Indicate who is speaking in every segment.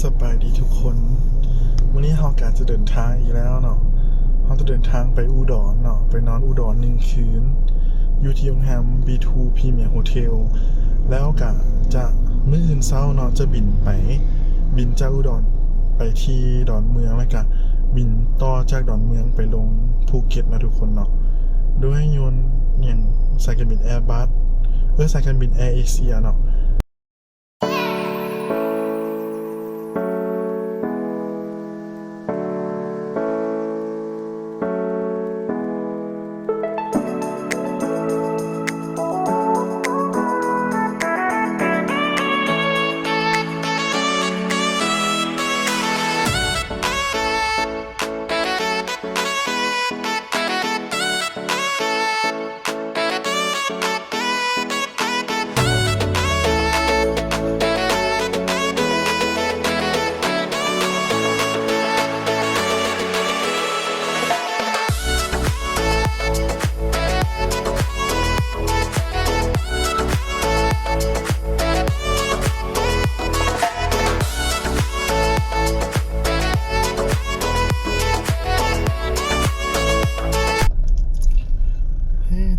Speaker 1: สบายดีทุกคนวันนี้เราการจะเดินทางอีกแล้วเนาะเราจะเดินทางไปอุดรเนาะไปนอนอุดร1 คืนอยู่ที่โรงแรม B2 Premier Hotel แล้วก็จะมื้ออื่นเช้าเนาะจะบินจากอุดรไปที่ดอนเมืองแล้วก็บินต่อจากดอนเมืองไปลงภูเก็ตนะทุกคนเนาะโดยยนต์อย่างสายการบิน Airbus สายการบิน Air Asia เนาะ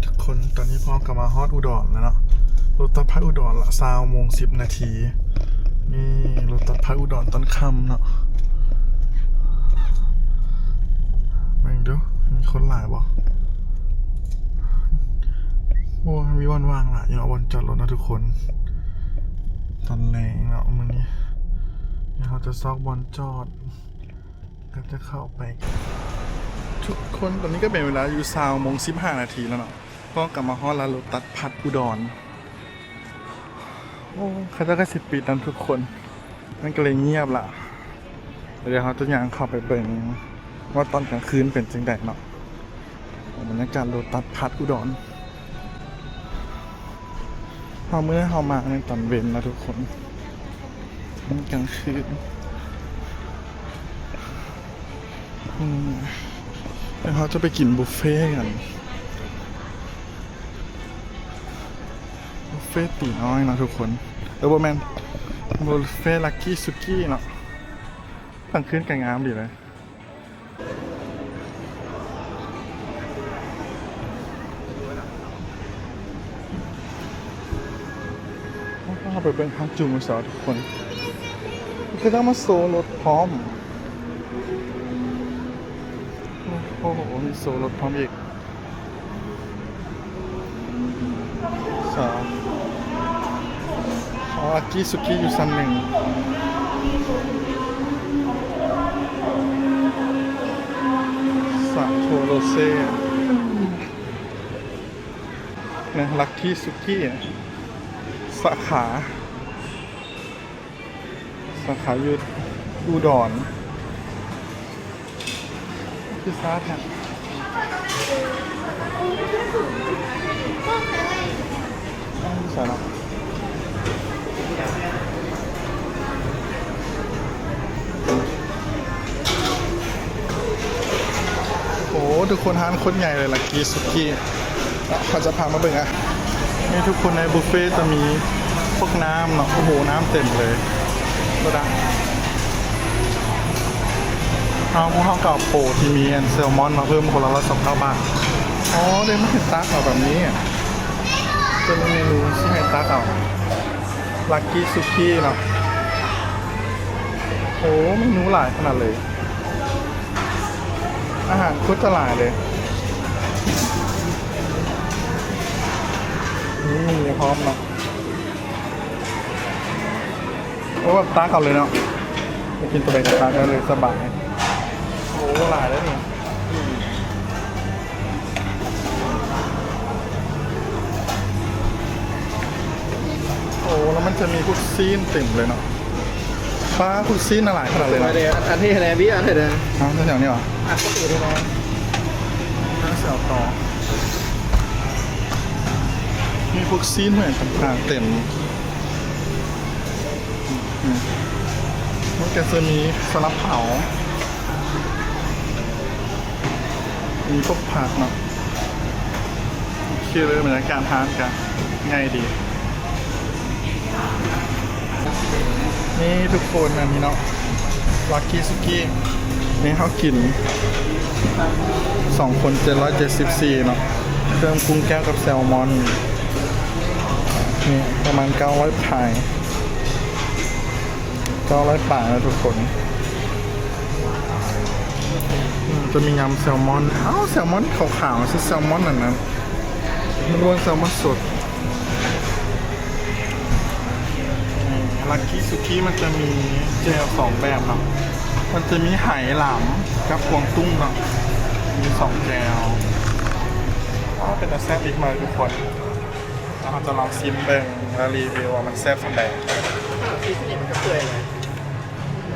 Speaker 1: ทุกคนตอนนี้พ่อกลับมาฮอดอุดรแล้วเนาะรถตัดพัดอุดรละ20:10 นี่รถตัดพัดอุดรตอนค่ำเนาะมาดูมีคนหลายบ่โอ้มีวันว่างละอยู่เนาะวันจอดรถนะทุกคนตอนแรงเนาะมื้อนี้เราจะซอกบอลจอดก็จะเข้าไปทุกคนตอนนี้ก็เป็นเวลาอยู่20:15 แล้วเนาะก็กลับมาฮอดแล้วรถตัดพัดอุดรโอ้เขาจะก็10 ปีตามทุกคนมันก็เลยเงียบละเดี๋ยวเขาจะยังเข้าไปเบิ่งว่าตอนกลางคืนเป็นจังไดเนาะบรรยากาศรถตัดพัดอุดรเมื่อเขามาในตอนเย็นนะทุกคนมันกลางคืนแล้วเขาจะไปกินบุฟเฟ่กันบุฟเฟ่ตีน้อยนะทุกคนบแมนบุฟเฟ่ลักกี้ซุกี้เนาะตั้งขึ้นกันงามดีเลยต้องเอาไปเป็นพักจุ่มสาวทุกคนก็ต้องมาโซรถพร้อมโอ้โหมีโซรถพร้อมอีกอากิสุกิอยู่ชั้น 1สาโทโรเซ่นะลักกี้สุกี้สาขาอยู่อุดรพิซซ่าแทนใช่แล้วโอ้ทุกคนทานคนใหญ่เลยลักกี้สุกี้เขาจะพามาเบิ่งอ่ะนี่ทุกคนในบุฟเฟ่จะมีพวกน้ำเนาะโอ้โหน้ำเต็มเลยก็ได้เอาพวกข้าวเก่าโปที่มีแซลมอนมาเพิ่มคนละ129 บาทอ๋อได้ไม่เห็นตักเอาแบบนี้เป็นเมนูที่ให้ตักเอาลักกี้สุกี้เนาะโอ้เมนูหลายขนาดเลยอาหารคุดจะหลายเลยนี่มีพร้อมเนาะโอ้แบบตักเอาเลยเนาะไปกินตัวเบกตักได้เลยสบายโอ้หลายแล้วนี่โอ้แล้วมันจะมีพุดซีนเต็มเลยเนาะฟ้าพุดซีนอะไรขนาดเลยนะ
Speaker 2: อันที่อะไรพี่อันไหนเด้อ
Speaker 1: แถวนี้เหรอ
Speaker 2: ก็ตื่นได้ไหม
Speaker 1: เสี่ยวต่อมีพวกซีนเหมือนต่างๆเต็มมันก็จะมีสลัดเผามีพวกผักเนาะคือเลยเหมือนการทานกันง่ายดี นี่ทุกคนอันนี้เนาะลักกี้สุกี้นี่เขากิน2 คน774เนาะเพิ่มกุ้งแก้วกับแซลมอนนี่ประมาณ900พาย900 บาทนะทุกคนจะมียำแซลมอนแซลมอนขาวๆใช่แซลมอนอันนั้นมันรวนแซลมอนสดลักกี้สุกี้มันจะมีเจล2 แบบเนาะมันจะมีไหหลำกับกวางตุ้งเนาะมี2 แจวเป็นแซ่บอีกมาทุกคนเราจะลองชิมเบิ่งและรีวิวว่ามันแซ่บสันใด
Speaker 2: ที่นี่มันก็เปื่อยเลย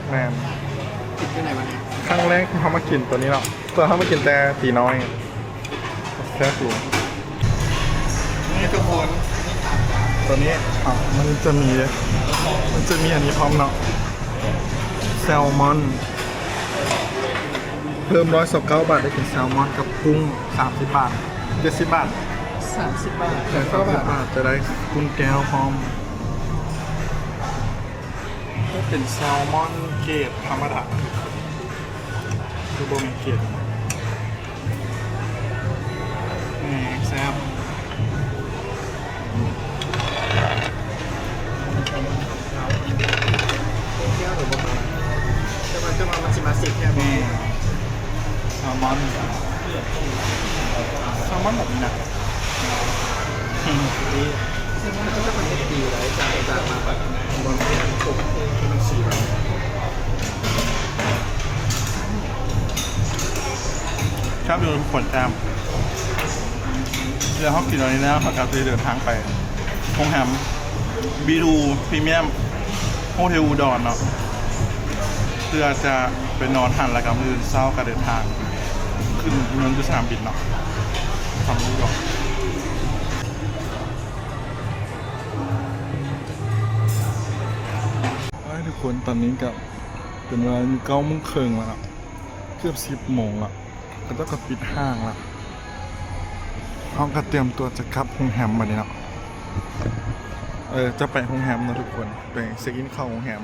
Speaker 1: แมน
Speaker 2: ติดที่ไหนมัน
Speaker 1: ครั้งแรกเขามากินตัวนี้เนาะตัวเขามากินแต่ตีน้อยแซ่บอยู่นี่ทุกคนตัวนี้มันจะมีอันนี้พร้อมเนาะแซลมอนเพิ่ม129 บาทได้กินแซลมอนกับกุ้ง30 บาท70 บาท
Speaker 2: 30 บาท
Speaker 1: แต่30 บาทจะได้กุ้งแก้วพร้อมก็เป็นแซลมอนเกรดธรรมดาคือโบเมนเกรดนี่แซ่บ
Speaker 2: แก้วหรือประมาณจะมาชิมาสิแค่นี้
Speaker 1: นี่แซลมอนแบบนี้นะ
Speaker 2: นี่ซึ่งมันก็จะมันจะดีเลยจากมาแบบบนเนี่ยผมที่มันสีแบบ
Speaker 1: ครับอยู่ทุกคนแจมเดี๋ยวเขากินอะไรแล้วเขาจะเดินทางไปโรงแรมบีดูพรีเมียมโฮเทลอุดรเนาะเพื่อจะไปนอนหันแล้วกับมือเศร้าการเดินทางขึ้นเมืองที่สนามบินเนาะทำรู้ก่อนทุกคนตอนนี้กับเป็นเวลา9 โมงครึ่งแล้วนะเกือบ10 โมงละก็ต้องกปิดห้างละเขาก็เตรียมตัวจะกลับโรงแรมมาเนี่ยเนาะจะไปโรงแรมนะทุกคนไปเช็คอินเข้าโรงแรม